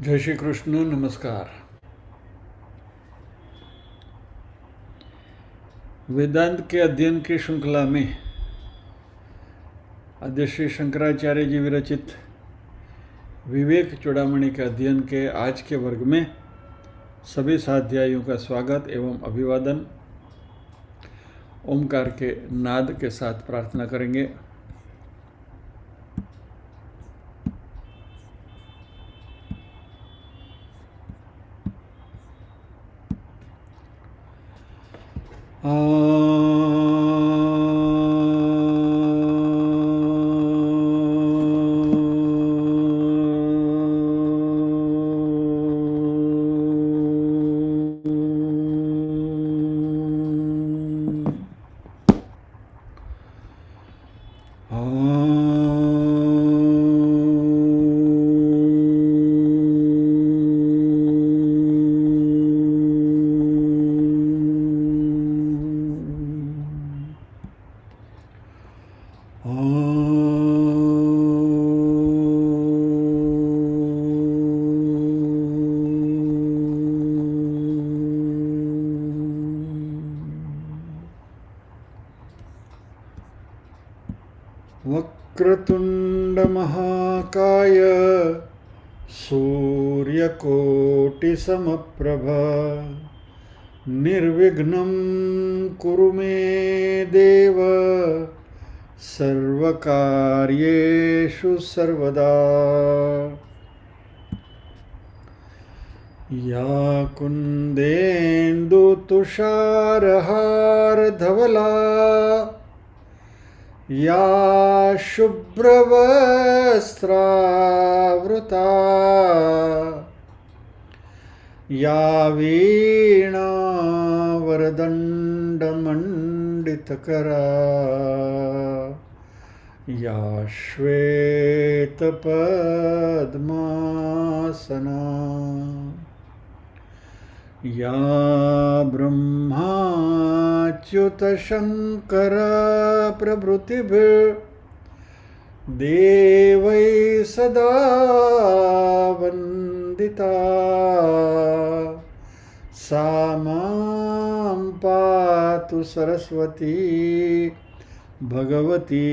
जय श्री कृष्ण। नमस्कार। वेदांत के अध्ययन की श्रृंखला में आद्य श्री शंकराचार्य जी विरचित विवेक चूड़ामणि के अध्ययन के आज के वर्ग में सभी साध्यायियों का स्वागत एवं अभिवादन। ओमकार के नाद के साथ प्रार्थना करेंगे। वक्रतुंड महाकाय सूर्यकोटिसमप्रभ निर्विघ्नं कुरु मे देव सर्वकार्येषु सर्वदा। या कुन्देन्दुतुषारहारधवला या शुभ्रवस्त्रावृता या वीणावरदण्डमण्डितकरा या श्वेतपद्मासना या ब्रह्माच्युतशङ्कर प्रभृतिभिर्देवैः सदा वन्दिता सा मां पातु सरस्वती भगवती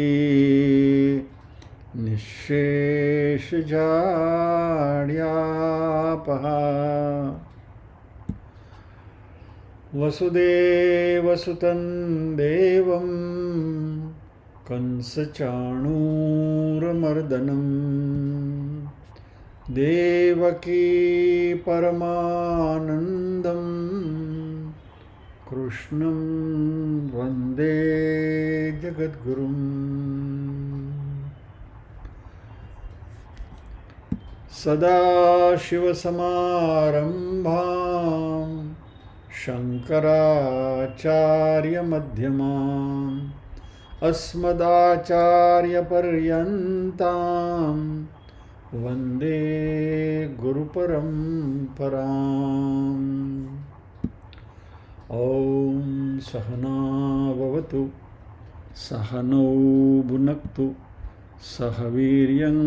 निःशेषजाड्यापहा। वसुदेवसुतं देवं कंसचाणूरमर्दनं देवकी परमानन्दं कृष्णं वन्दे जगद्गुरुम्। सदाशिवसमारम्भां शङ्कराचार्यमध्यमाम् अस्मदाचार्यपर्यन्तां वन्दे गुरुपरम्पराम्। ॐ सहना भवतु सहनौ भुनक्तु सह वीर्यं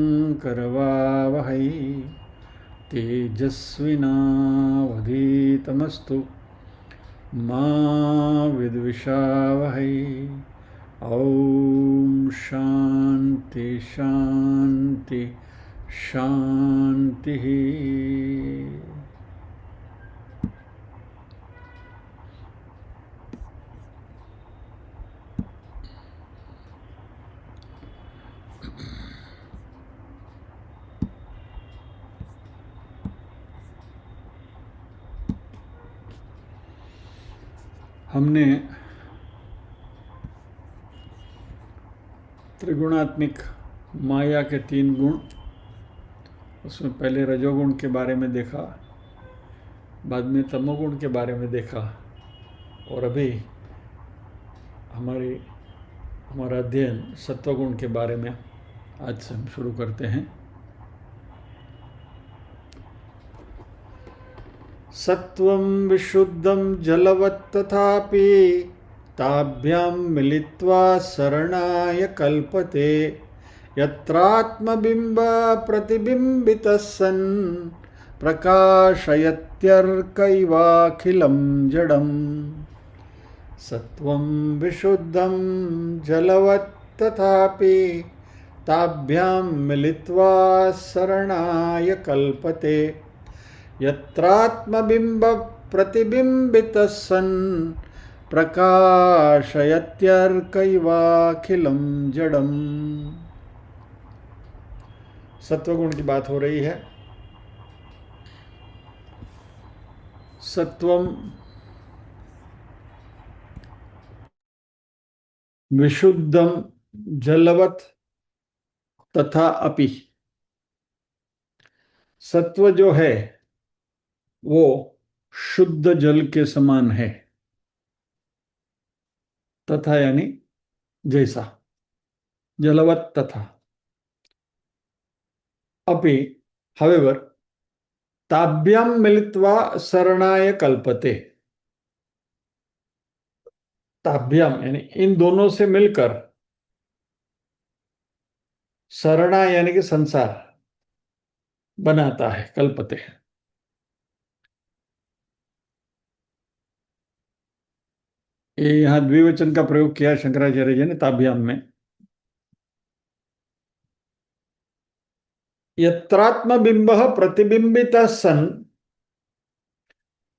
करवावहै तेजस्विनावधीतमस्तु मा विद्विषावहै। ॐ शान्ति शान्ति शान्तिः। हमने त्रिगुणात्मिक माया के 3 गुण, उसमें पहले रजोगुण के बारे में देखा, बाद में तमोगुण के बारे में देखा और अभी हमारा अध्ययन सत्वगुण के बारे में आज से हम शुरू करते हैं। सत्वं विशुद्धं जलवत् तथापि ताभ्यां मिलित्वा शरणाय कल्पते यत्रात्मबिम्ब प्रतिबिम्बितः सन् प्रकाशयत्यर्कैवाखिलं जडम् सत्वं विशुद्धं जलवत् तथापि ताभ्यां मिलित्वा सरणाय कल्पते यत्रात्मबिम्ब प्रतिबिम्बितः सन् प्रकाशयत्यर्कैवाखिलं जडम्। सत्वगुण की बात हो रही है। सत्वम विशुद्धम जलवत तथा अपि। सत्व जो है वो शुद्ध जल के समान है। तथा यानी जैसा, जलवत तथा। अपि हावेवर ताभ्याम मिलित्वा सरणाय कल्पते। ताभ्याम यानी इन दोनों से मिलकर, सरणा यानी कि संसार बनाता है, कल्पते। ये यहां द्विवचन का प्रयोग किया शंकराचार्य जी ने ताभ्याम में। यत्रात्म बिंब प्रतिबिंबित सन,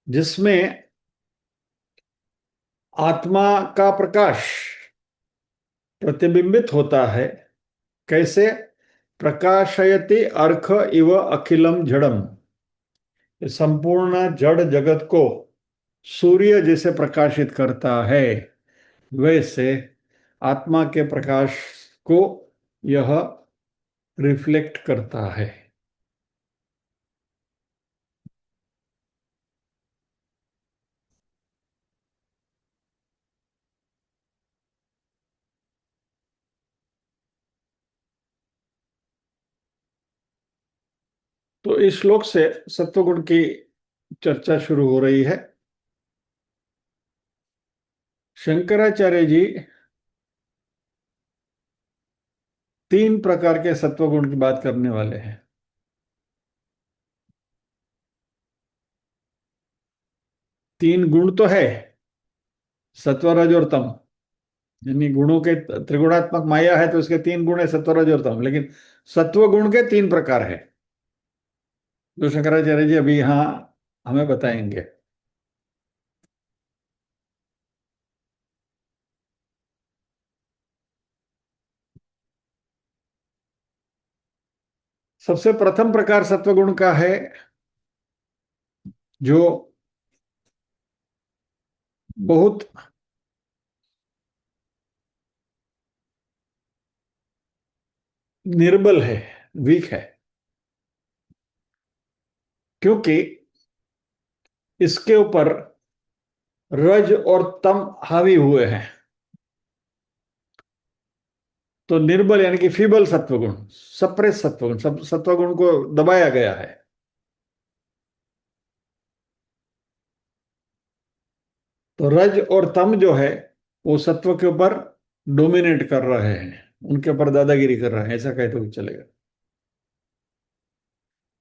जिसमें आत्मा का प्रकाश प्रतिबिंबित होता है। कैसे? प्रकाशयति अर्क इव अखिलम जड़म। संपूर्ण जड़ जगत को सूर्य जैसे प्रकाशित करता है, वैसे आत्मा के प्रकाश को यह रिफ्लेक्ट करता है। तो इस श्लोक से सत्वगुण की चर्चा शुरू हो रही है। शंकराचार्य जी 3 प्रकार के सत्वगुण की बात करने वाले हैं। 3 गुण तो है, सत्व रज और तम। यानी गुणों के त्रिगुणात्मक माया है तो उसके 3 गुण है, सत्व रज और तम। लेकिन सत्व गुण के 3 प्रकार है, जो शंकराचार्य जी अभी यहां हमें बताएंगे। सबसे प्रथम प्रकार सत्वगुण का है जो बहुत निर्बल है, वीक है, क्योंकि इसके ऊपर रज और तम हावी हुए हैं। तो निर्बल यानी कि फीबल सत्वगुण, सप्रेस सत्वगुण, सब सत्वगुण को दबाया गया है। तो रज और तम जो है वो सत्व के ऊपर डोमिनेट कर रहे हैं, उनके ऊपर दादागिरी कर रहे हैं, ऐसा कहे तो चलेगा।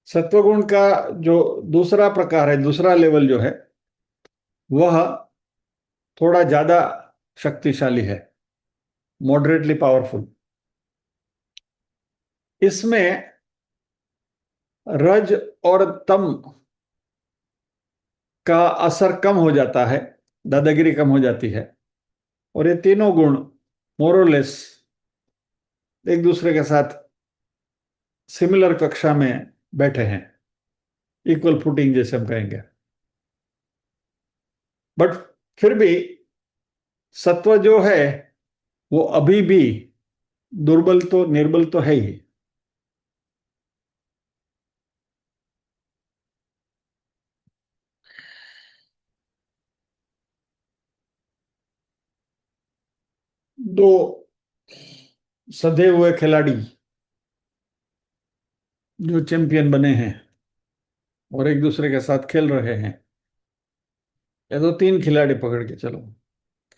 सत्वगुण का जो दूसरा प्रकार है, दूसरा लेवल जो है, वह थोड़ा ज्यादा शक्तिशाली है, मॉडरेटली पावरफुल। इसमें रज और तम का असर कम हो जाता है, दादागिरी कम हो जाती है, और ये तीनों गुण मोरलेस एक दूसरे के साथ सिमिलर कक्षा में बैठे हैं, इक्वल फुटिंग जैसे हम कहेंगे। बट फिर भी सत्व जो है वो अभी भी दुर्बल तो निर्बल तो है ही। दो सधे हुए खिलाड़ी जो चैंपियन बने हैं और एक दूसरे के साथ खेल रहे हैं, या तो 3 खिलाड़ी पकड़ के चलो,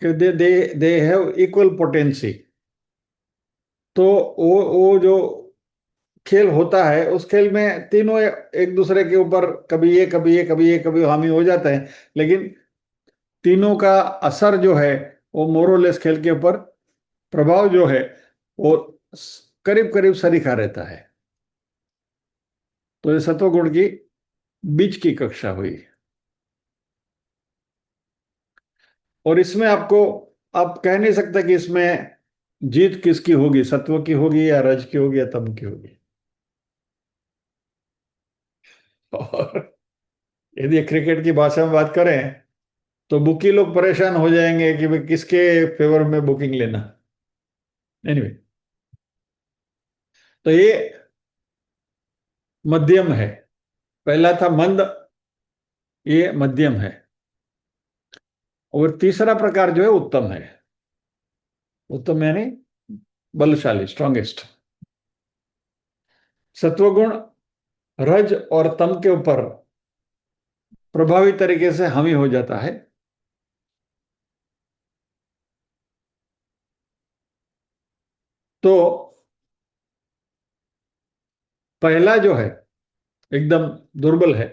कि दे हैव इक्वल पोटेंसी। तो वो जो खेल होता है उस खेल में तीनों एक दूसरे के ऊपर कभी ये कभी ये कभी ये कभी हामी हो जाते हैं, लेकिन तीनों का असर जो है वो मोरलेस खेल के ऊपर प्रभाव जो है वो करीब करीब सरीखा रहता है। तो ये सत्वगुण की बीच की कक्षा हुई। और इसमें आपको, आप कह नहीं सकते कि इसमें जीत किसकी होगी, सत्व की होगी या रज की होगी या तम की होगी। और यदि क्रिकेट की भाषा में बात करें तो बुकी लोग परेशान हो जाएंगे कि भाई किसके फेवर में बुकिंग लेना। एनीवे, तो ये मध्यम है। पहला था मंद, ये मध्यम है। और तीसरा प्रकार जो है उत्तम है। उत्तम यानी बलशाली, स्ट्रांगेस्ट। सत्वगुण रज और तम के ऊपर प्रभावी तरीके से हावी हो जाता है। तो पहला जो है एकदम दुर्बल है,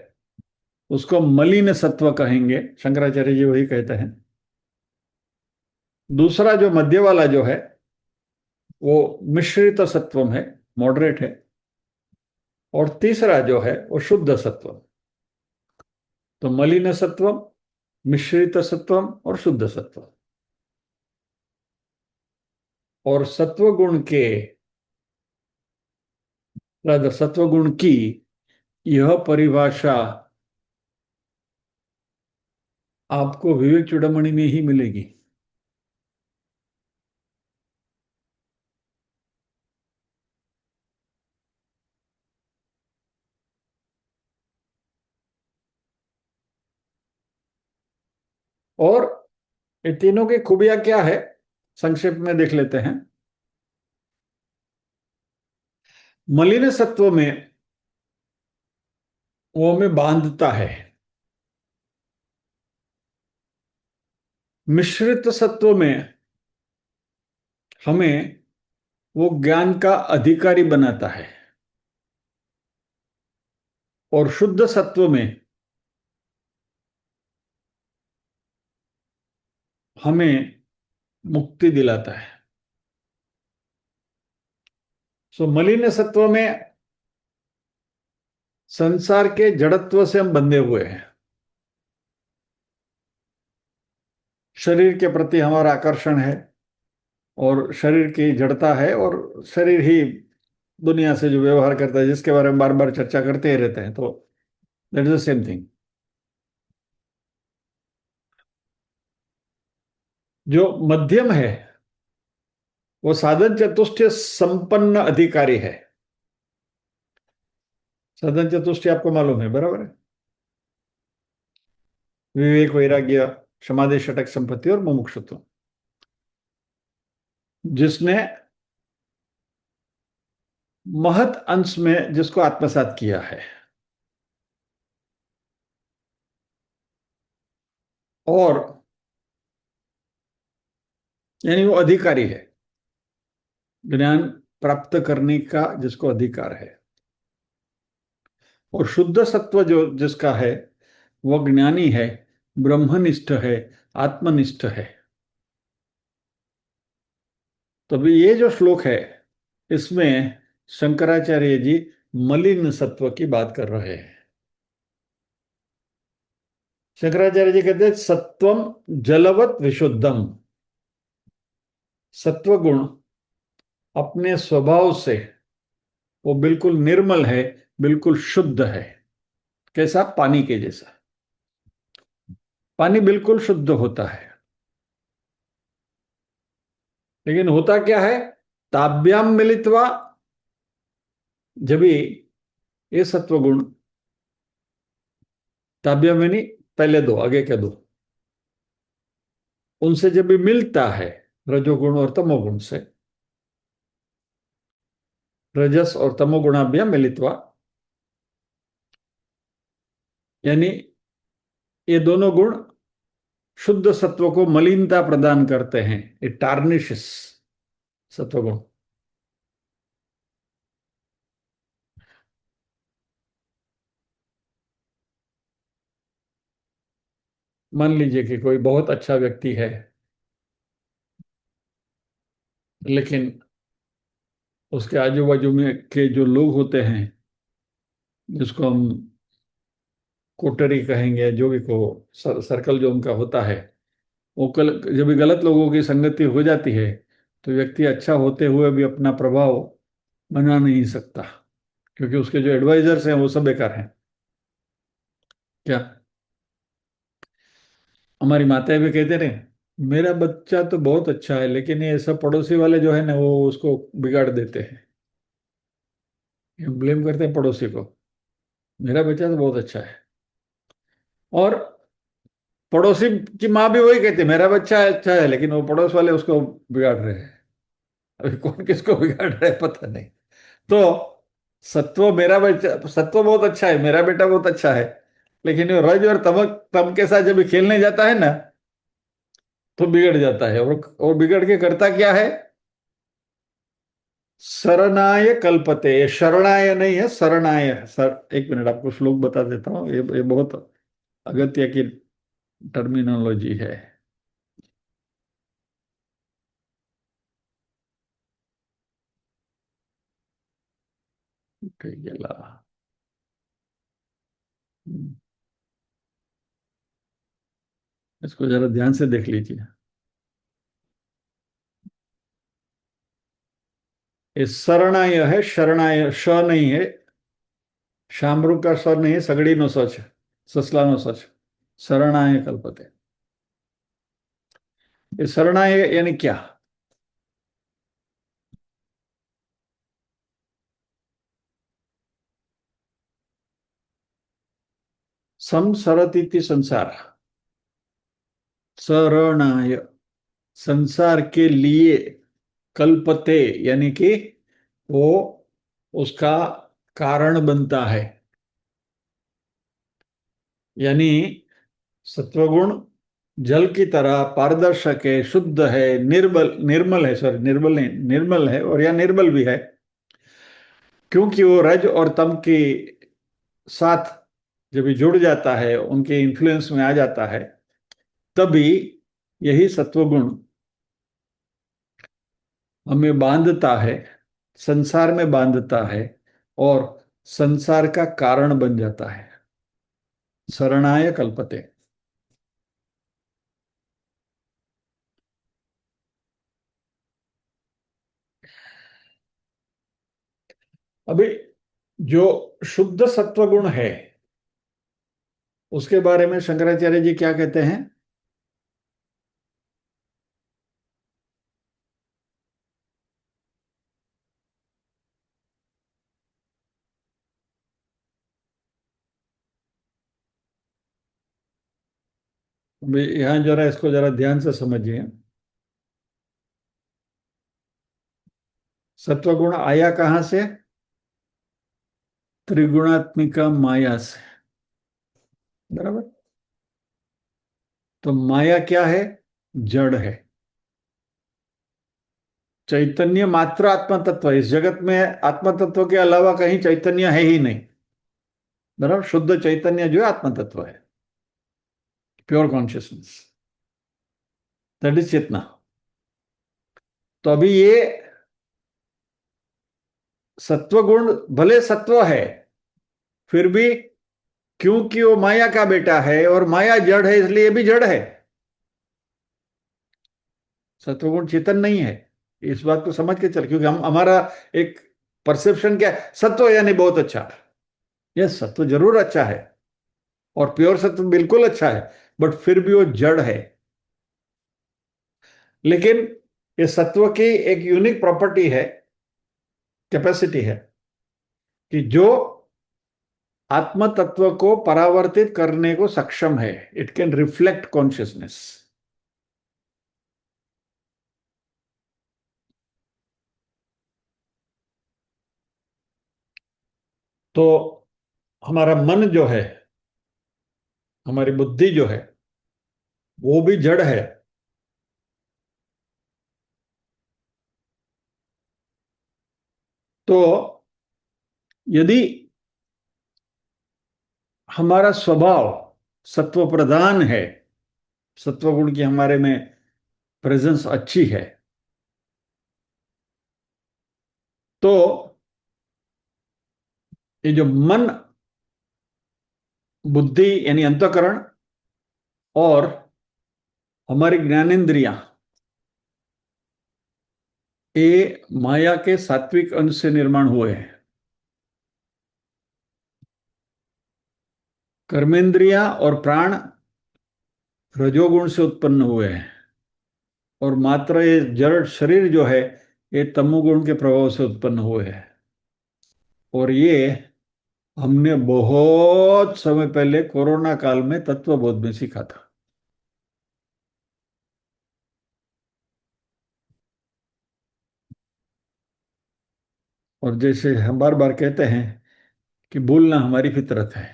उसको मलिन सत्व कहेंगे, शंकराचार्य जी वही कहते हैं। दूसरा जो मध्य वाला जो है वो मिश्रित सत्वम है, मॉडरेट है। और तीसरा जो है वो शुद्ध सत्वम। तो मलिन सत्वम, मिश्रित सत्वम और शुद्ध सत्वम। और सत्वगुण के, रादर सत्वगुण की यह परिभाषा आपको विवेक चूड़ामणि में ही मिलेगी। और ये तीनों की खूबियां क्या है, संक्षेप में देख लेते हैं। मलिन सत्व में वो हमें बांधता है। मिश्रित सत्व में हमें वो ज्ञान का अधिकारी बनाता है। और शुद्ध सत्व में हमें मुक्ति दिलाता है। सो मलिन सत्व में संसार के जड़त्व से हम बंधे हुए हैं। शरीर के प्रति हमारा आकर्षण है और शरीर की जड़ता है, और शरीर ही दुनिया से जो व्यवहार करता है जिसके बारे में बार बार चर्चा करते ही रहते हैं, तो that is the same thing. जो मध्यम है वो साधन चतुष्टय संपन्न अधिकारी है। साधन चतुष्टय आपको मालूम है, बराबर है। विवेक, वैराग्य, समाधि, षटक संपत्ति और मुमुक्षुत्व। जिसने महत अंश में जिसको आत्मसात किया है और यानी वो अधिकारी है, ज्ञान प्राप्त करने का जिसको अधिकार है। और शुद्ध सत्व जो जिसका है वह ज्ञानी है, ब्रह्मनिष्ठ है, आत्मनिष्ठ है। तो अभी ये जो श्लोक है इसमें शंकराचार्य जी मलिन सत्व की बात कर रहे हैं। शंकराचार्य जी कहते हैं सत्वम जलवत विशुद्धम। सत्वगुण अपने स्वभाव से वो बिल्कुल निर्मल है, बिल्कुल शुद्ध है। कैसा? पानी के जैसा। पानी बिल्कुल शुद्ध होता है, लेकिन होता क्या है? ताभ्याम मिलित्वा, जब ये सत्वगुण, ताभ्याम यानी पहले दो, आगे के दो, उनसे जब भी मिलता है, रजोगुण और तमोगुण से, रजस और तमोगुणाभ्याम मिलित्वा, यानी ये दोनों गुण शुद्ध सत्व को मलिनता प्रदान करते हैं। इट टार्निशेस सत्वगुण। मान लीजिए कि कोई बहुत अच्छा व्यक्ति है, लेकिन उसके आजू बाजू में के जो लोग होते हैं, जिसको हम कोटरी कहेंगे, जो भी को सर्कल जो उनका होता है, वो कल जब भी गलत लोगों की संगति हो जाती है, तो व्यक्ति अच्छा होते हुए भी अपना प्रभाव बना नहीं सकता, क्योंकि उसके जो एडवाइजर्स हैं वो सब बेकार हैं। क्या हमारी माताएं भी कहते रहे, मेरा बच्चा तो बहुत अच्छा है, लेकिन ये सब पड़ोसी वाले जो है ना वो उसको बिगाड़ देते हैं। ये ब्लेम करते हैं पड़ोसी को। मेरा बच्चा तो बहुत अच्छा है, और पड़ोसी की माँ भी वही कहती है, मेरा बच्चा अच्छा है, लेकिन वो पड़ोस वाले उसको बिगाड़ रहे हैं। अभी कौन किसको बिगाड़ रहा है पता नहीं। तो सत्व मेरा बच्चा, सत्व बहुत अच्छा है, मेरा बेटा बहुत अच्छा है, लेकिन वो रज और तमक तम के साथ जब ये खेलने जाता है ना, तो बिगड़ जाता है। और बिगड़ के करता क्या है? शरणाय कल्पते। ये शरणाय नहीं है, शरणाय है। एक मिनट, आपको श्लोक बता देता हूँ, ये बहुत अगत्य की टर्मिनोलॉजी है। ठीक है ला। इसको जरा ध्यान से देख लीजिए। ये शरणाय है, शरणाय श नहीं है। शामरू का स नहीं है, सगड़ी नो सच, ससला नो सच। शरणाय कल्पते। ये शरणाय यानी क्या? संसरती संसार। शरणाय, संसार के लिए। कल्पते यानी कि वो उसका कारण बनता है। यानी सत्वगुण जल की तरह पारदर्शक है, शुद्ध है, निर्बल निर्मल है, सॉरी निर्बल नहीं, निर्मल है, और या निर्बल भी है, क्योंकि वो रज और तम के साथ जब ये जुड़ जाता है, उनके इन्फ्लुएंस में आ जाता है, तभी यही सत्वगुण हमें बांधता है, संसार में बांधता है, और संसार का कारण बन जाता है। शरणाय कल्पते। अभी जो शुद्ध सत्वगुण है, उसके बारे में शंकराचार्य जी क्या कहते हैं? अभी यहाँ जरा इसको जरा ध्यान से समझिए। सत्वगुण आया कहाँ से? त्रिगुणात्मिका माया से। बराबर। तो माया क्या है? जड़ है। चैतन्य मात्र आत्मा तत्व है। इस जगत में आत्मा तत्व के अलावा कहीं चैतन्य है ही नहीं। बराबर, शुद्ध चैतन्य जो है आत्मा तत्व है, प्योर कॉन्शियसनेस, दैट इज चेतना। तो अभी ये सत्वगुण भले सत्व है, फिर भी क्योंकि वो माया का बेटा है, और माया जड़ है, इसलिए ये भी जड़ है। सत्वगुण चेतन नहीं है। इस बात को समझ के चल, क्योंकि हम हमारा एक परसेप्शन क्या है, सत्व यानी बहुत अच्छा। यस, सत्व जरूर अच्छा है, और प्योर सत्व बिल्कुल अच्छा है, बट फिर भी वो जड़ है। लेकिन ये सत्व की एक यूनिक प्रॉपर्टी है, कैपेसिटी है, कि जो आत्म तत्व को परावर्तित करने को सक्षम है। It can reflect consciousness. तो हमारा मन जो है, हमारी बुद्धि जो है, वो भी जड़ है। तो यदि हमारा स्वभाव सत्व प्रधान है, सत्वगुण की हमारे में प्रेजेंस अच्छी है, तो ये जो मन, बुद्धि यानी अंतःकरण और हमारी ज्ञानेंद्रियां, ये माया के सात्विक अंश से निर्माण हुए हैं। कर्मेंद्रियां और प्राण रजोगुण से उत्पन्न हुए हैं, और मात्र ये जड़ शरीर जो है ये तमोगुण के प्रभाव से उत्पन्न हुए हैं। और ये हमने बहुत समय पहले कोरोना काल में तत्वबोध में सीखा था। और जैसे हम बार बार कहते हैं कि भूलना हमारी फितरत है,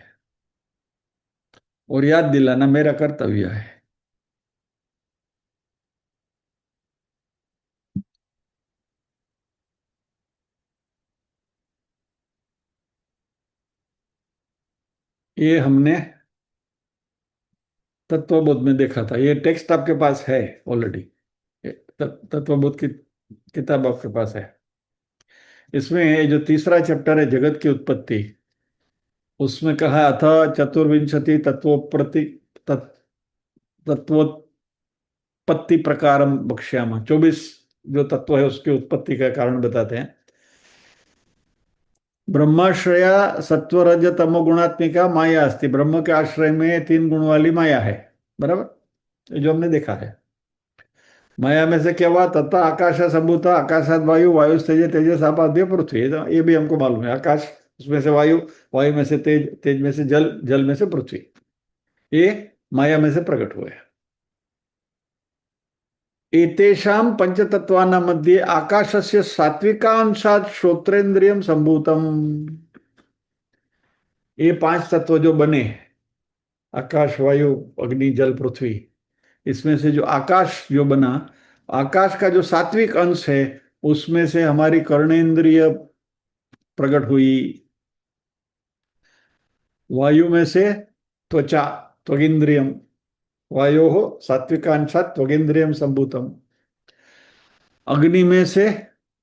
और याद दिलाना मेरा कर्तव्य है। ये हमने तत्वबोध में देखा था। ये टेक्स्ट आपके पास है ऑलरेडी, तत्वबोध की किताब आपके पास है। इसमें ये जो तीसरा चैप्टर है, जगत की उत्पत्ति, उसमें कहा था चतुर्विंशति तत्वोत्पत्ति, तत्वोत्पत्ति प्रकारम वक्ष्यामः। 24 जो तत्व है उसकी उत्पत्ति का कारण बताते हैं। ब्रह्माश्रया सत्वरज तमो गुणात्मिका माया अस्ति। ब्रह्म के आश्रय में तीन गुण वाली माया है, बराबर, ये जो हमने देखा है। माया में से क्या हुआ? तथा आकाश संभूता आकाशात वायु, वायु तेज, तेजस आपाद्य पृथ्वी। ये भी हमको मालूम है। आकाश, उसमें से वायु, वायु में से तेज, तेज में से जल, जल में से पृथ्वी, ये माया में से प्रकट हुए। एतेषां पंचतत्वानां मध्ये आकाशस्य सात्विकांशात् श्रोत्रेन्द्रियम संभूतम। ये पांच तत्व जो बने, आकाश, वायु, अग्नि, जल, पृथ्वी, इसमें से जो आकाश जो बना, आकाश का जो सात्विक अंश है उसमें से हमारी कर्णेंद्रिय प्रकट हुई। वायु में से त्वचा, त्वगिंद्रियम, वायो हो सात्विकांशात् त्वगिंद्रियम संभूतम। अग्नि में से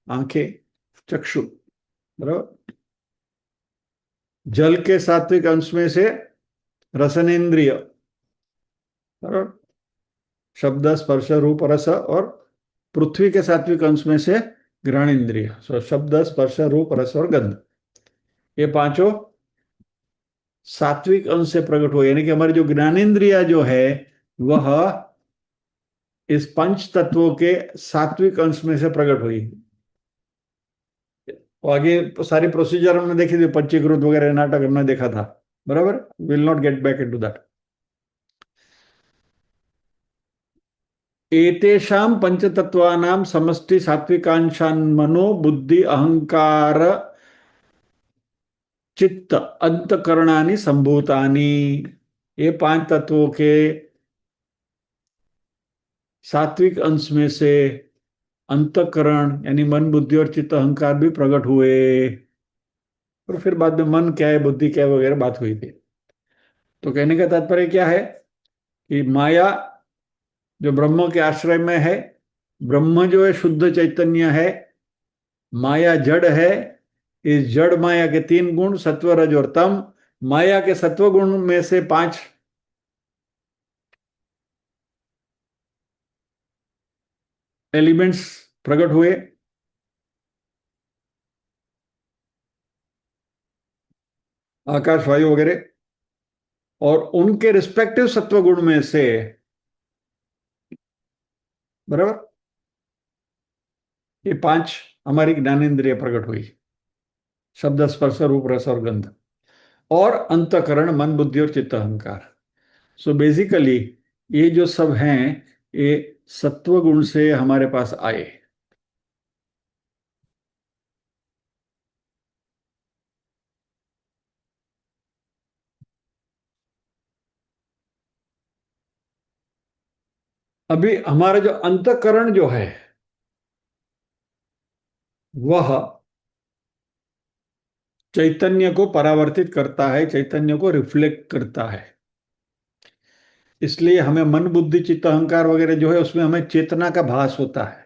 आंखें, चक्षु, बराबर। जल के सात्विक अंश में से रसनेन्द्रिय, बराबर, शब्द, स्पर्श, रूप, रस। और पृथ्वी के सात्विक अंश में से घ्राण इंद्रिय, शब्द, स्पर्श, रूप, रस और गंध, ये पांचों सात्विक अंश से प्रकट हुए। यानी कि हमारी जो ज्ञानेन्द्रिय जो है वह इस पंच तत्वों के सात्विक अंश में से प्रकट हुई। तो आगे सारी प्रोसीजर हमने देखी थी, पंचीकृत वगैरह नाटक हमने देखा था, बराबर। Will not get back into that. एतेषां पंचतत्वानां समष्टि सात्विकांशान् मनो बुद्धि अहंकार चित्त अंतकरणानि संभूतानि। ये पांच तत्वों के सात्विक अंश में से अंतकरण यानी मन, बुद्धि और चित्त अहंकार भी प्रकट हुए। और फिर बाद में मन क्या है, बुद्धि क्या है वगैरह बात हुई थी। तो कहने का तात्पर्य क्या है कि माया जो ब्रह्म के आश्रय में है, ब्रह्म जो है शुद्ध चैतन्य है, माया जड़ है। इस जड़ माया के तीन गुण, सत्व, रज और तम। माया के सत्व गुण में से पांच एलिमेंट्स प्रकट हुए, आकाश, वायु वगैरह। और उनके रिस्पेक्टिव सत्व गुण में से, बराबर, ये पांच हमारी ज्ञानेंद्रिय प्रकट हुई, शब्द, स्पर्श, रूप, रस और गंध। और अंतकरण मन, बुद्धि और चित्त अहंकार। सो बेसिकली ये जो सब हैं ये सत्व गुण से हमारे पास आए। अभी हमारा जो अंतकरण जो है वह चैतन्य को परावर्तित करता है, चैतन्य को रिफ्लेक्ट करता है। इसलिए हमें मन बुद्धि चित्त अहंकार वगैरह जो है उसमें हमें चेतना का भास होता है।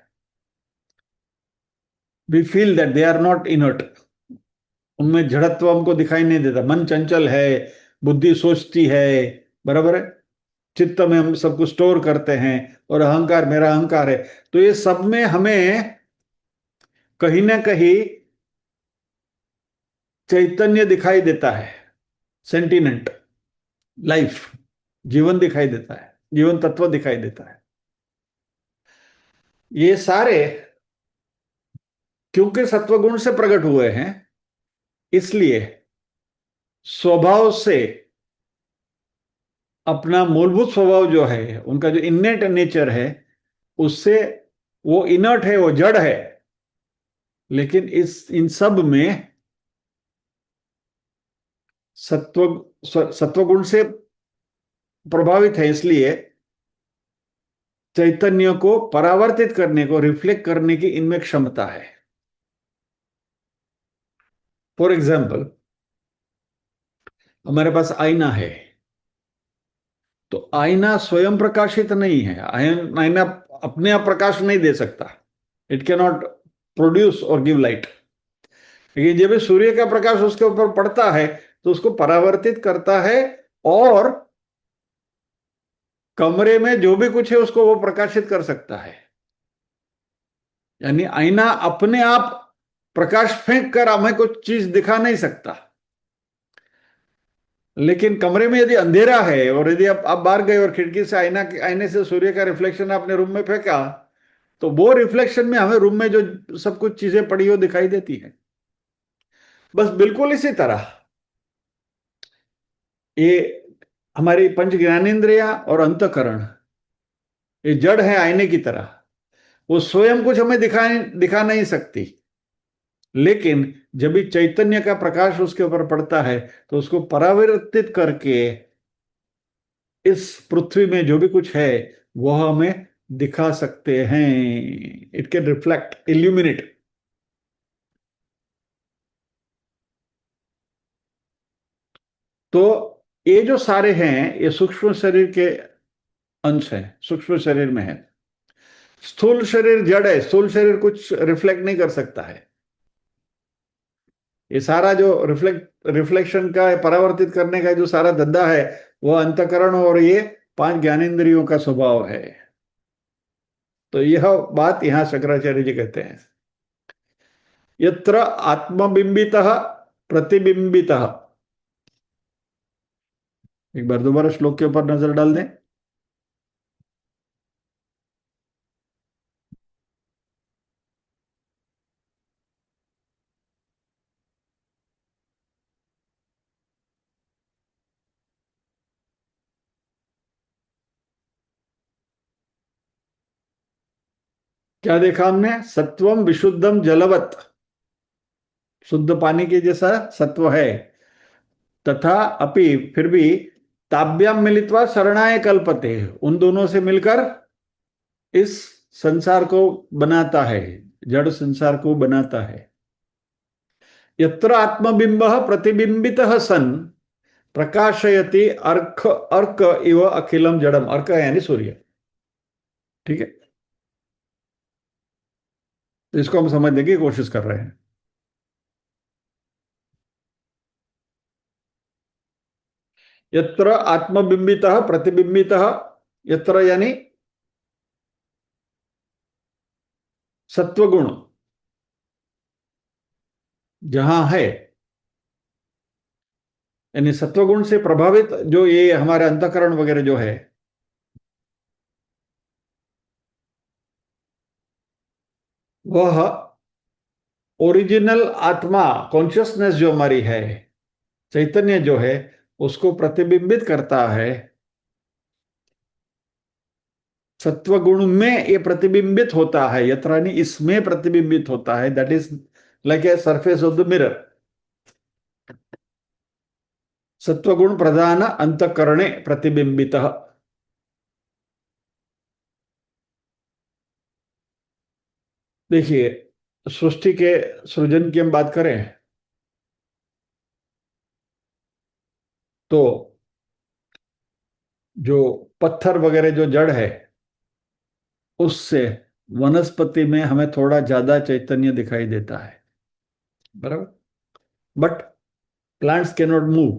We feel that they are not inert. उनमें जड़त्व हमको दिखाई नहीं देता। मन चंचल है, बुद्धि सोचती है, बराबर है। चित्त में हम सब कुछ स्टोर करते हैं, और अहंकार मेरा अहंकार है। तो ये सब में हमें कहीं ना कहीं चैतन्य दिखाई देता है, सेंटिनेंट, लाइफ, जीवन दिखाई देता है, जीवन तत्व दिखाई देता है। ये सारे क्योंकि सत्वगुण से प्रकट हुए हैं, इसलिए स्वभाव से अपना मूलभूत स्वभाव जो है, उनका जो इन्नेट नेचर है, उससे वो इनर्ट है, वो जड़ है। लेकिन इस इन सब में सत्व सत्वगुण से प्रभावित है, इसलिए चैतन्य को परावर्तित करने को, रिफ्लेक्ट करने की इनमें क्षमता है। फॉर एग्जाम्पल, हमारे पास आईना है, तो आईना स्वयं प्रकाशित नहीं है। आईना अपने आप प्रकाश नहीं दे सकता। इट कैन नॉट प्रोड्यूस और गिव लाइट। लेकिन जब भी सूर्य का प्रकाश उसके ऊपर पड़ता है, तो उसको परावर्तित करता है, और कमरे में जो भी कुछ है उसको वो प्रकाशित कर सकता है। यानी आईना अपने आप प्रकाश फेंक कर हमें कुछ चीज दिखा नहीं सकता। लेकिन कमरे में यदि अंधेरा है, और यदि आप बाहर गए और खिड़की से आईने से सूर्य का रिफ्लेक्शन आपने रूम में फेंका, तो वो रिफ्लेक्शन में हमें रूम में जो सब कुछ चीजें पड़ी हो दिखाई देती है। बस बिल्कुल इसी तरह ये हमारी पंच ज्ञानेंद्रिया और अंतःकरण, ये जड़ है आईने की तरह। वो स्वयं कुछ हमें दिखा नहीं सकती। लेकिन जब भी चैतन्य का प्रकाश उसके ऊपर पड़ता है, तो उसको परावर्तित करके इस पृथ्वी में जो भी कुछ है वह हमें दिखा सकते हैं। It can reflect, illuminate. तो ये जो सारे हैं, ये सूक्ष्म शरीर के अंश हैं, सूक्ष्म शरीर में है। स्थूल शरीर जड़ है, स्थूल शरीर कुछ रिफ्लेक्ट नहीं कर सकता है। ये सारा जो रिफ्लेक्शन का, परावर्तित करने का जो सारा धंधा है, वो अंतःकरण और ये पांच ज्ञानेंद्रियों का स्वभाव है। तो यह बात यहां शंकराचार्य जी कहते हैं, यत्र आत्मबिंबितः प्रतिबिंबितः। एक बार दोबारा श्लोक के ऊपर नजर डाल दें। क्या देखा हमने? सत्वम विशुद्धम जलवत, शुद्ध पानी के जैसा सत्व है। तथा अपि, फिर भी, ताभ्याम मिलित्वा शरणाय कल्पते, उन दोनों से मिलकर इस संसार को बनाता है, जड़ संसार को बनाता है। यत्र आत्मबिंब प्रतिबिंबित सन प्रकाशयति अर्क अर्क इव अखिलम जड़म। अर्क यानी सूर्य। ठीक है, तो इसको हम समझने की कोशिश कर रहे हैं। यत्र आत्मबिंबित प्रतिबिंबित, यत्र यानी सत्वगुण जहां है, यानी सत्वगुण से प्रभावित जो ये हमारे अंतःकरण वगैरह जो है, वह ओरिजिनल आत्मा, कॉन्शियसनेस जो हमारी है, चैतन्य जो है, उसको प्रतिबिंबित करता है। सत्वगुण में ये प्रतिबिंबित होता है, यत्र यानी इसमें प्रतिबिंबित होता है। That is like a surface of the mirror. सत्वगुण प्रधान अंतःकरणे प्रतिबिंबित। देखिए, सृष्टि के सृजन की हम बात करें, तो जो पत्थर वगैरह जो जड़ है उससे वनस्पति में हमें थोड़ा ज्यादा चैतन्य दिखाई देता है, बराबर। But plants can not move,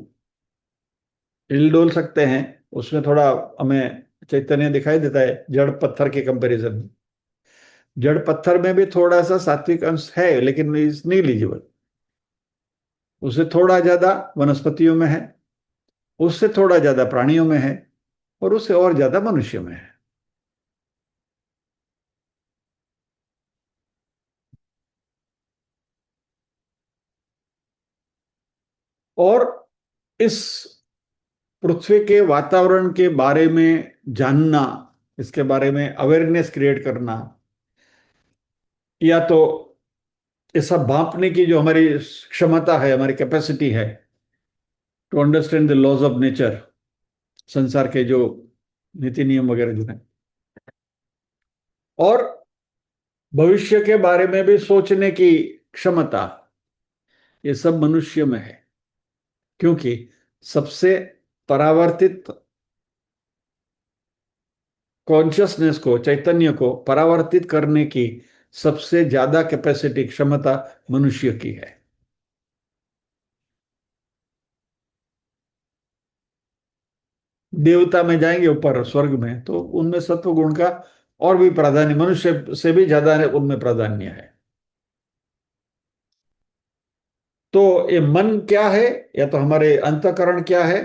हिल डोल सकते हैं, उसमें थोड़ा हमें चैतन्य दिखाई देता है जड़ पत्थर के कंपैरिजन में। जड़ पत्थर में भी थोड़ा सा सात्विक अंश है लेकिन इज नीग्लिजिबल। उससे थोड़ा ज्यादा वनस्पतियों में है, उससे थोड़ा ज्यादा प्राणियों में है, और उससे और ज्यादा मनुष्य में है। और इस पृथ्वी के वातावरण के बारे में जानना, इसके बारे में अवेयरनेस क्रिएट करना, या तो ये सब भांपने की जो हमारी क्षमता है, हमारी कैपेसिटी है to understand the laws of nature, संसार के जो नीति नियम वगैरह जो है, और भविष्य के बारे में भी सोचने की क्षमता, ये सब मनुष्य में है। क्योंकि सबसे परावर्तित कॉन्शियसनेस को, चैतन्य को परावर्तित करने की सबसे ज्यादा कैपेसिटी, क्षमता मनुष्य की है। देवता में जाएंगे ऊपर स्वर्ग में तो उनमें सत्व गुण का और भी प्राधान्य, मनुष्य से भी ज्यादा उनमें प्राधान्य है। तो ये मन क्या है, या तो हमारे अंतःकरण क्या है,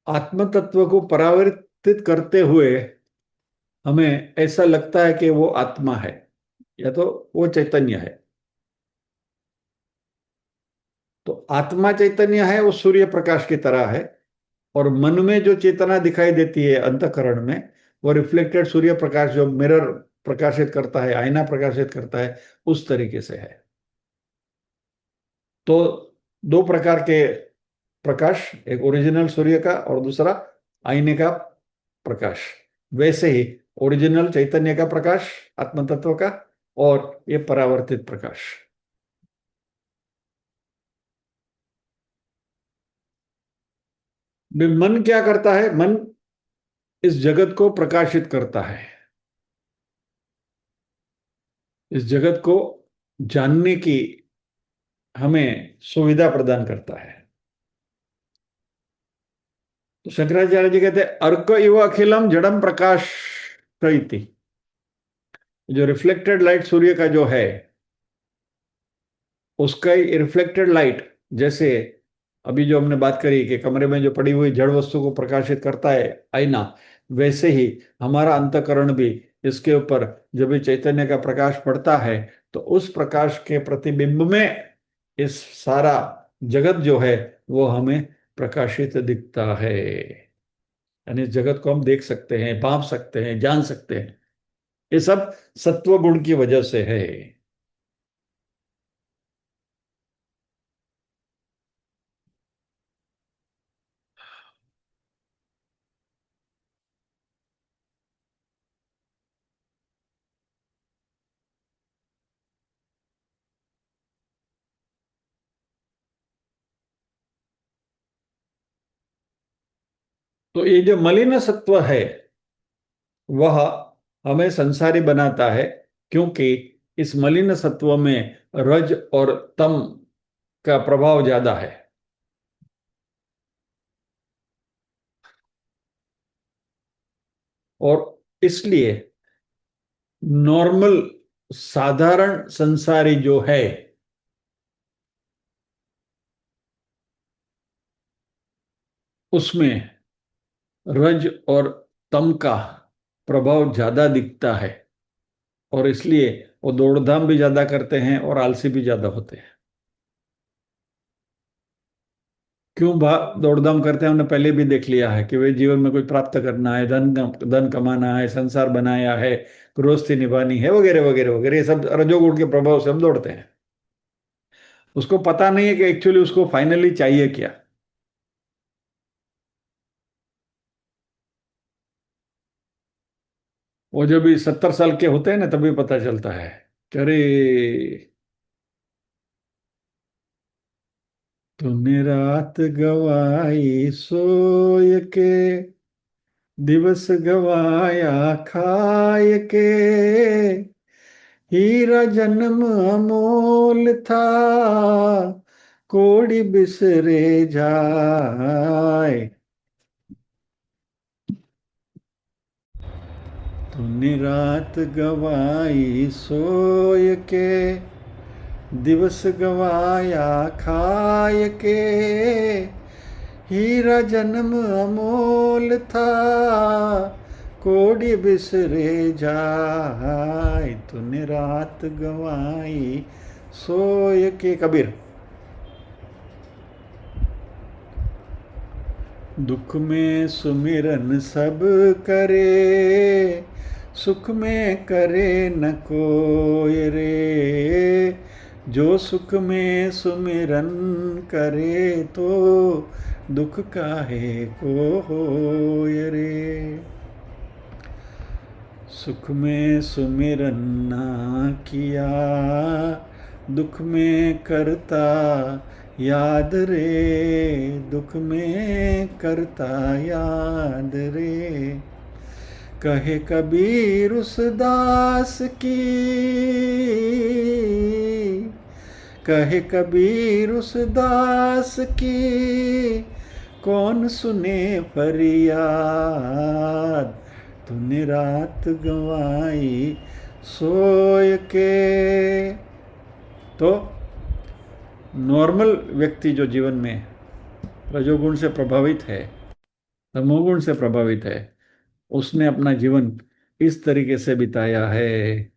आत्म तत्व को परावर्तित करते हुए हमें ऐसा लगता है कि वो आत्मा है या तो वो चैतन्य है। तो आत्मा चैतन्य है, वो सूर्य प्रकाश की तरह है। और मन में जो चेतना दिखाई देती है अंतःकरण में, वो रिफ्लेक्टेड सूर्य प्रकाश जो मिरर प्रकाशित करता है, आईना प्रकाशित करता है, उस तरीके से है। तो दो प्रकार के प्रकाश, एक ओरिजिनल सूर्य का और दूसरा आईने का प्रकाश। वैसे ही ओरिजिनल चैतन्य का प्रकाश, आत्म तत्व का, और ये परावर्तित प्रकाश। मन क्या करता है? मन इस जगत को प्रकाशित करता है, इस जगत को जानने की हमें सुविधा प्रदान करता है। तो शंकराचार्य जी कहते हैं अर्क इव अखिलम जड़म प्रकाश प्रईति। जो रिफ्लेक्टेड लाइट सूर्य का जो है, उसका रिफ्लेक्टेड लाइट, जैसे अभी जो हमने बात करी कि कमरे में जो पड़ी हुई जड़ वस्तु को प्रकाशित करता है आईना, वैसे ही हमारा अंतःकरण भी इसके ऊपर जब भी चैतन्य का प्रकाश पड़ता है तो उस प्रकाश के प्रतिबिंब में इस सारा जगत जो है वो हमें प्रकाशित दिखता है। यानी इस जगत को हम देख सकते हैं, भांप सकते हैं, जान सकते हैं। ये सब सत्व गुण की वजह से है। तो ये जो मलिन सत्व है वह हमें संसारी बनाता है, क्योंकि इस मलिन सत्व में रज और तम का प्रभाव ज्यादा है। और इसलिए नॉर्मल, साधारण संसारी जो है उसमें रज और तम का प्रभाव ज्यादा दिखता है। और इसलिए वो दौड़धाम भी ज्यादा करते हैं और आलसी भी ज्यादा होते हैं। क्यों दौड़धाम करते हैं हमने पहले भी देख लिया है कि वे जीवन में कुछ प्राप्त करना है, धन धन कमाना है, संसार बनाया है, गृहस्थी निभानी है, वगैरह वगैरह वगैरह, ये सब रजोगुण के प्रभाव से हम दौड़ते हैं। उसको पता नहीं है कि एक्चुअली उसको फाइनली चाहिए क्या। वो जब भी 70 साल के होते हैं ना तभी पता चलता है कि अरे, तूने रात गवाई सोय के, दिवस गवाया खाए के, हीरा जन्म अमोल था, कोड़ी बिसरे जाए। तूने रात गवाई सोय के, दिवस गवाया खाए के, हीरा जन्म अमोल था, कोड़ी बिसरे जाए। तूने रात गवाई सोय के। कबीर। दुख में सुमिरन सब करे, सुख में करे न कोय रे, जो सुख में सुमिरन करे, तो दुख काहे को होय रे। सुख में सुमिरन ना किया, दुख में करता याद रे, दुख में करता याद रे। कहे कबीर उस दास की, कहे कबीर उस दास की, कौन सुने फरियाद। तूने रात गवाई सोय के। तो नॉर्मल व्यक्ति जो जीवन में रजोगुण से प्रभावित है, तमोगुण से प्रभावित है, उसने अपना जीवन इस तरीके से बिताया है।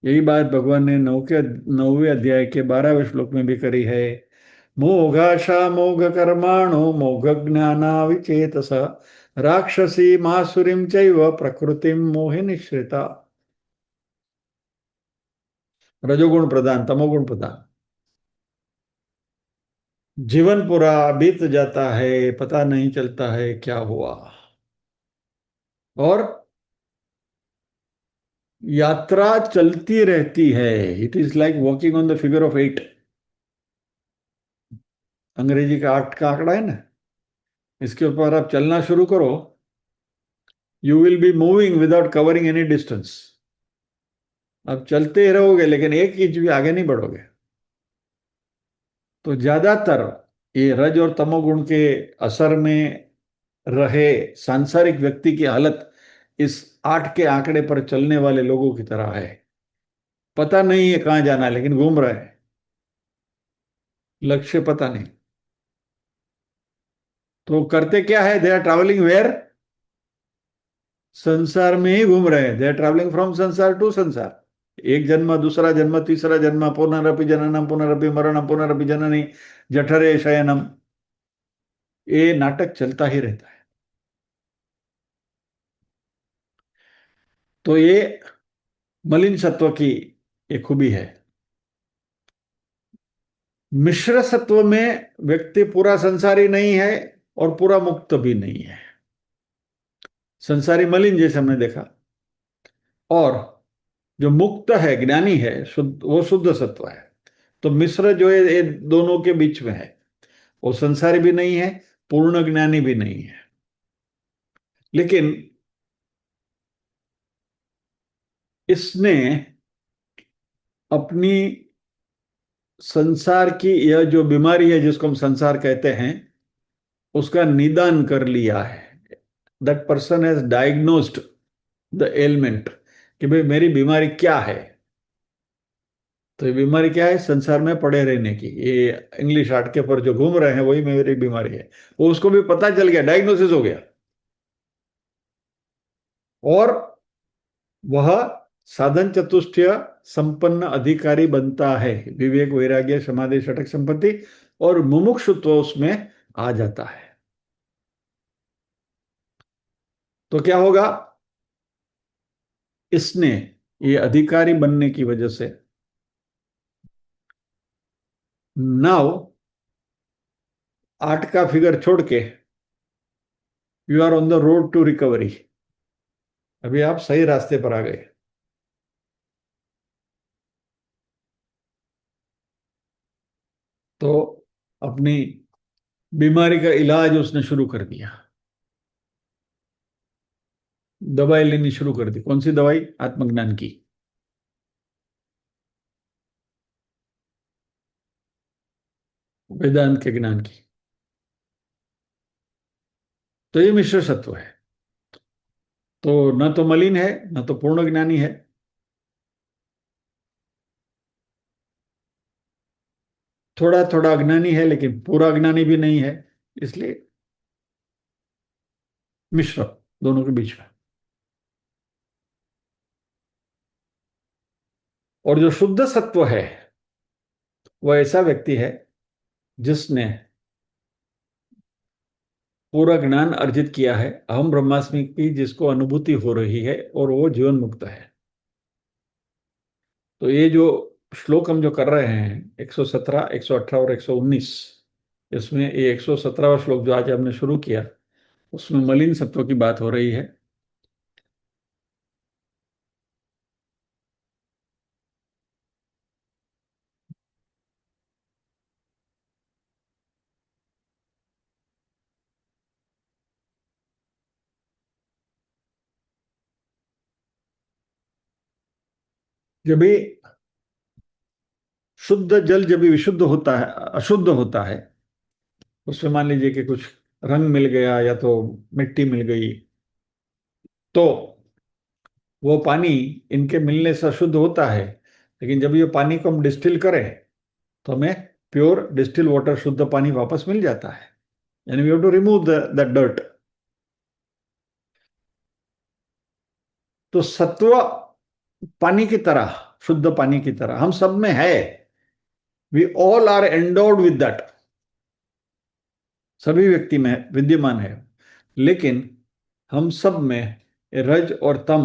यही बात भगवान ने 9वें अध्याय के 12वें श्लोक में भी करी है। मोघाशा मोघ कर्माणो मोघ ज्ञाना विचेतस, राक्षसी मासुरीम चैव प्रकृतिम मोहि निश्रिता। रजोगुण प्रधान, तमोगुण प्रधान। जीवन पूरा बीत जाता है, पता नहीं चलता है क्या हुआ। और यात्रा चलती रहती है। It is like walking on the figure of 8। अंग्रेजी का 8 का आंकड़ा है ना, इसके ऊपर आप चलना शुरू करो, you will be moving without covering any distance. आप चलते ही रहोगे लेकिन 1 इंच भी आगे नहीं बढ़ोगे। तो ज्यादातर ये रज और तमोगुण के असर में रहे सांसारिक व्यक्ति की हालत इस 8 के आंकड़े पर चलने वाले लोगों की तरह है। पता नहीं है कहाँ जाना है लेकिन घूम रहे हैं, लक्ष्य पता नहीं। तो करते क्या है, दे आर ट्रैवलिंग वेयर, संसार में ही घूम रहे हैं। दे आर ट्रैवलिंग फ्रॉम संसार टू संसार। एक जन्म, दूसरा जन्म, तीसरा जन्म, पुनरपि जननम पुनरपि मरणम पुनरपि जननी जठरे शयनम। ये नाटक चलता ही रहता है। तो ये मलिन सत्व की एक खूबी है। मिश्र सत्व में व्यक्ति पूरा संसारी नहीं है और पूरा मुक्त भी नहीं है। संसारी मलिन जैसे हमने देखा, और जो मुक्त है, ज्ञानी है, शुद्ध, वो शुद्ध सत्व है। तो मिश्र जो है ये दोनों के बीच में है। वो संसारी भी नहीं है, पूर्ण ज्ञानी भी नहीं है। लेकिन इसने अपनी संसार की यह जो बीमारी है जिसको हम संसार कहते हैं, उसका निदान कर लिया है। That person has diagnosed the element, कि भाई मेरी बीमारी क्या है। तो ये बीमारी क्या है, संसार में पड़े रहने की। ये इंग्लिश आर्ट के पर जो घूम रहे हैं वही मेरी बीमारी है। वो उसको भी पता चल गया, डायग्नोसिस हो गया। और वह साधन चतुष्टय संपन्न अधिकारी बनता है। विवेक, वैराग्य, समाधि, षटक संपत्ति और मुमुक्षुत्व उसमें आ जाता है। तो क्या होगा, इसने ये अधिकारी बनने की वजह से नाउ 8 का फिगर छोड़ के you are on the road to recovery. अभी आप सही रास्ते पर आ गए। तो अपनी बीमारी का इलाज उसने शुरू कर दिया, दवाई लेनी शुरू कर दी। कौन सी दवाई? आत्मज्ञान की। वेदांत के ज्ञान की। तो ये मिश्र सत्व है। तो न तो मलिन है, न तो पूर्ण ज्ञानी है। थोड़ा थोड़ा अज्ञानी है, लेकिन पूरा अज्ञानी भी नहीं है। इसलिए मिश्र, दोनों के बीच में। और जो शुद्ध सत्व है, वह ऐसा व्यक्ति है जिसने पूरा ज्ञान अर्जित किया है, अहम ब्रह्मास्मि की जिसको अनुभूति हो रही है, और वो जीवन मुक्त है। तो ये जो श्लोक हम जो कर रहे हैं, 117, 118 और 119, इसमें ये 117वां श्लोक जो आज हमने शुरू किया, उसमें मलिन सत्व की बात हो रही है। जब भी शुद्ध जल जब भी विशुद्ध होता है, अशुद्ध होता है, उसमें मान लीजिए कि कुछ रंग मिल गया या तो मिट्टी मिल गई, तो वो पानी इनके मिलने से अशुद्ध होता है। लेकिन जब ये पानी को हम डिस्टिल करें, तो हमें प्योर डिस्टिल वाटर, शुद्ध पानी वापस मिल जाता है। यानी we have to remove the dirt. तो सत्व पानी की तरह, शुद्ध पानी की तरह हम सब में है। We all are endowed with that. सभी व्यक्ति में विद्यमान है। लेकिन हम सब में रज और तम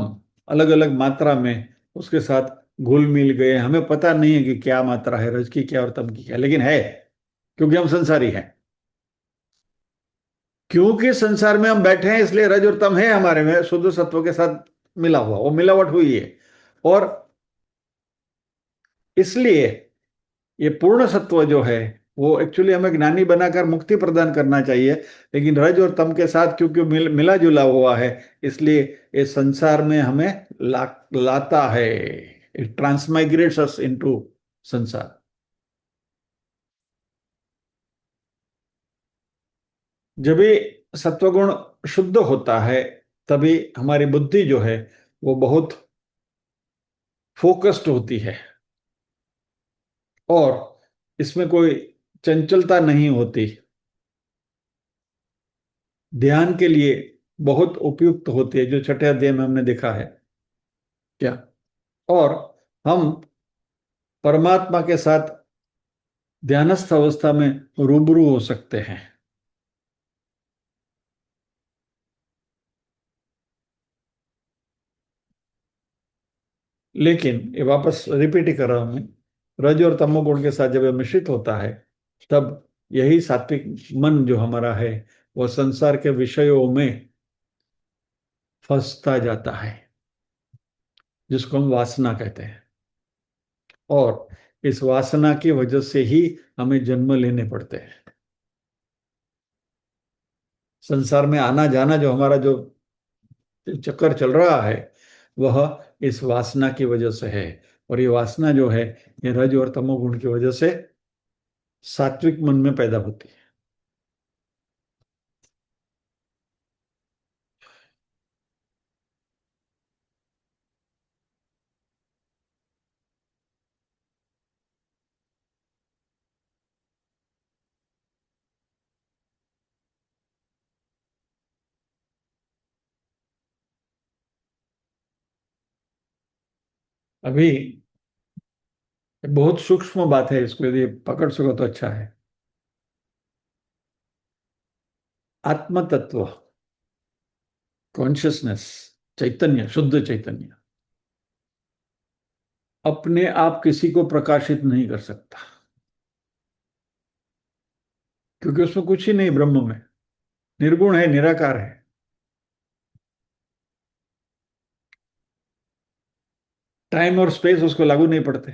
अलग अलग मात्रा में उसके साथ घुल मिल गए। हमें पता नहीं है कि क्या मात्रा है रज की, क्या और तम की क्या, लेकिन है, क्योंकि हम संसारी हैं। क्योंकि संसार में हम बैठे हैं, इसलिए रज और तम है हमारे में, शुद्ध सत्व के साथ मिला हुआ, वो मिलावट हुई है। और इसलिए ये पूर्ण सत्व जो है, वो एक्चुअली हमें ज्ञानी बनाकर मुक्ति प्रदान करना चाहिए। लेकिन रज और तम के साथ क्योंकि मिला जुला हुआ है, इसलिए ये संसार में हमें लाता है। इट ट्रांसमाइग्रेट्स अस इनटू संसार। जब भी सत्वगुण शुद्ध होता है, तभी हमारी बुद्धि जो है वो बहुत फोकस्ड होती है, और इसमें कोई चंचलता नहीं होती। ध्यान के लिए बहुत उपयुक्त होती है, जो छठे अध्याय में हमने देखा है। क्या? और हम परमात्मा के साथ ध्यानस्थ अवस्था में रूबरू हो सकते हैं। लेकिन ये वापस रिपीट ही कर रहा हूं मैं, रज और तमोगुण के साथ जब ये मिश्रित होता है, तब यही सात्विक मन जो हमारा है, वह संसार के विषयों में फंसता जाता है, जिसको हम वासना कहते हैं। और इस वासना की वजह से ही हमें जन्म लेने पड़ते हैं। संसार में आना जाना जो हमारा जो चक्कर चल रहा है, वह इस वासना की वजह से है। और ये वासना जो है, ये रज और तमोगुण की वजह से सात्विक मन में पैदा होती है। अभी बहुत सूक्ष्म बात है, इसको यदि पकड़ सको तो अच्छा है। आत्म तत्व, कॉन्शियसनेस, चैतन्य, शुद्ध चैतन्य अपने आप किसी को प्रकाशित नहीं कर सकता, क्योंकि उसमें कुछ ही नहीं, ब्रह्म में निर्गुण है, निराकार है। टाइम और स्पेस उसको लागू नहीं पड़ते।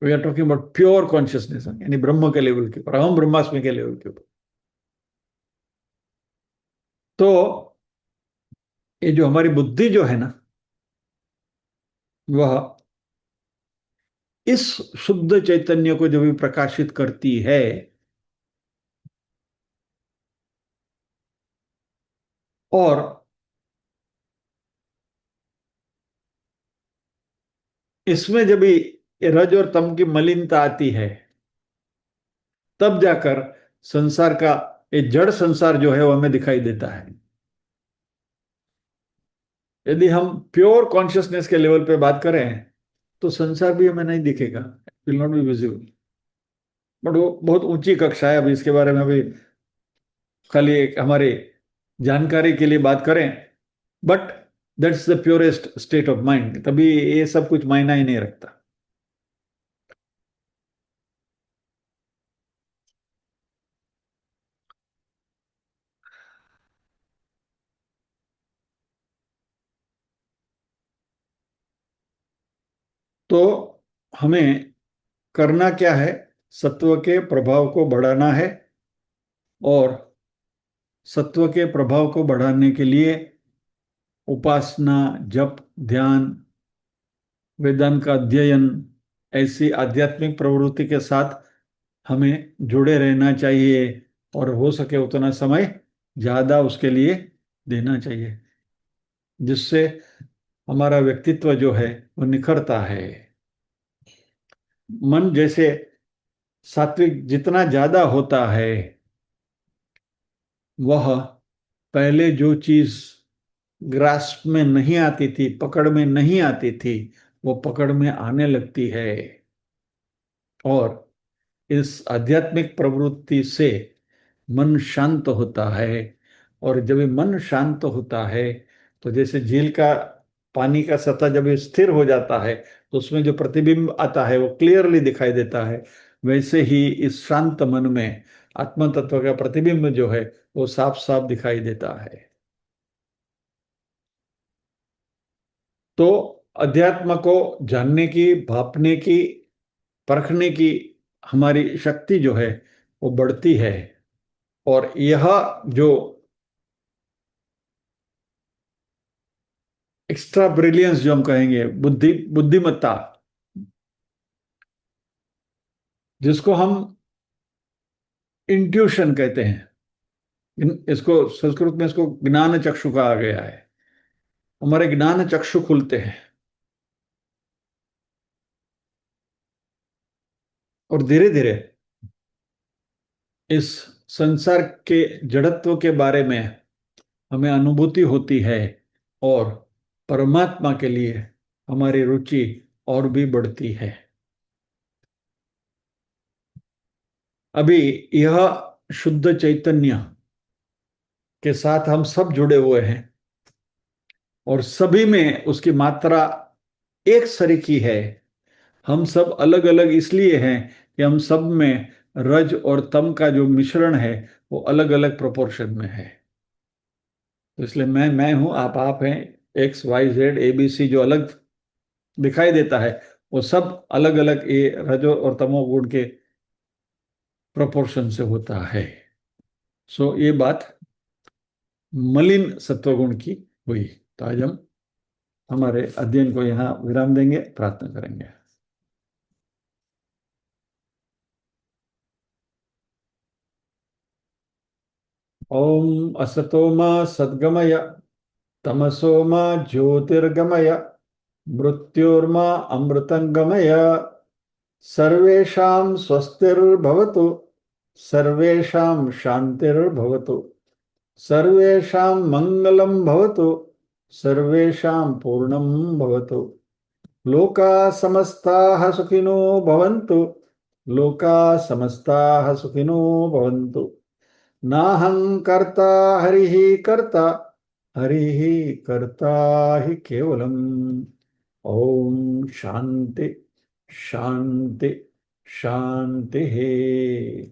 We are talking about pure consciousness, यानी ब्रह्म के लेवल के ऊपर, अहम ब्रह्मास्मि के लेवल के ऊपर। तो ये जो हमारी बुद्धि जो है ना, वह इस शुद्ध चैतन्य को जब भी प्रकाशित करती है, और इसमें जब भी रज और तम की मलिनता आती है, तब जाकर संसार का, ये जड़ संसार जो है वो हमें दिखाई देता है। यदि हम प्योर कॉन्शियसनेस के लेवल पे बात करें, तो संसार भी हमें नहीं दिखेगा, will not be visible. But वो बहुत ऊंची कक्षा है, अभी इसके बारे में अभी खाली एक हमारी जानकारी के लिए बात करें। But that's the purest state of mind, तभी ये सब कुछ मायना ही नहीं रखता। तो हमें करना क्या है? सत्व के प्रभाव को बढ़ाना है, और सत्व के प्रभाव को बढ़ाने के लिए उपासना, जप, ध्यान, वेदांत का अध्ययन, ऐसी आध्यात्मिक प्रवृत्ति के साथ हमें जुड़े रहना चाहिए, और हो सके उतना समय ज्यादा उसके लिए देना चाहिए, जिससे हमारा व्यक्तित्व जो है वो निखरता है। मन जैसे सात्विक जितना ज्यादा होता है, वह पहले जो चीज ग्रास्प में नहीं आती थी, पकड़ में नहीं आती थी, वो पकड़ में आने लगती है। और इस आध्यात्मिक प्रवृत्ति से मन शांत होता है। और जब ये मन शांत होता है, तो जैसे झील का पानी का सतह जब ये स्थिर हो जाता है, तो उसमें जो प्रतिबिंब आता है वो क्लियरली दिखाई देता है। वैसे ही इस शांत मन में आत्म तत्व का प्रतिबिंब जो है वो साफ साफ दिखाई देता है। तो अध्यात्म को जानने की, भापने की, परखने की हमारी शक्ति जो है वो बढ़ती है। और यह जो एक्स्ट्रा ब्रिलियंस जो हम कहेंगे, बुद्धिमत्ता, जिसको हम इंट्यूशन कहते हैं, इसको संस्कृत में इसको ज्ञान चक्षु कहा गया है। हमारे ज्ञान चक्षु खुलते हैं, और धीरे धीरे इस संसार के जड़त्व के बारे में हमें अनुभूति होती है, और परमात्मा के लिए हमारी रुचि और भी बढ़ती है। अभी यह शुद्ध चैतन्य के साथ हम सब जुड़े हुए हैं, और सभी में उसकी मात्रा एक सरीकी है। हम सब अलग अलग इसलिए हैं कि हम सब में रज और तम का जो मिश्रण है वो अलग अलग प्रोपोर्शन में है। तो इसलिए मैं हूं, आप हैं, X Y Z A B C जो अलग दिखाई देता है, वो सब अलग अलग ये रजो और तमो गुण के प्रोपोर्शन से होता है। सो ये बात मलिन सत्वगुण की हुई। तो आज हम हमारे अध्ययन को यहाँ विराम देंगे, प्रार्थना करेंगे। ओम असतो मा सद्गमय, तमसो मा ज्योतिर्गमय, मृत्योर्मा अमृतंगमय। सर्वेषां स्वस्तिर्भवतु, सर्वेषां शान्तिर्भवतु, सर्वेषां मङ्गलं भवतु, सर्वेषां पूर्णं भवतु। लोका समस्ताः सुखिनो भवन्तु, लोका समस्ताः सुखिनो भवन्तु। नाहं कर्ता हरिः कर्ता, हरिः कर्ता हि केवलम्। ओम शांति शांति शांति है।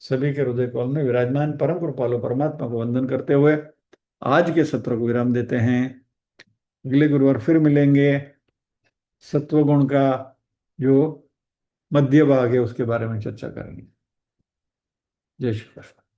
सभी के हृदय कमल में विराजमान परम कृपालु परमात्मा को वंदन करते हुए आज के सत्र को विराम देते हैं। अगले गुरुवार फिर मिलेंगे। सत्वगुण का जो मध्य भाग है, उसके बारे में चर्चा करेंगे। जय श्री कृष्ण।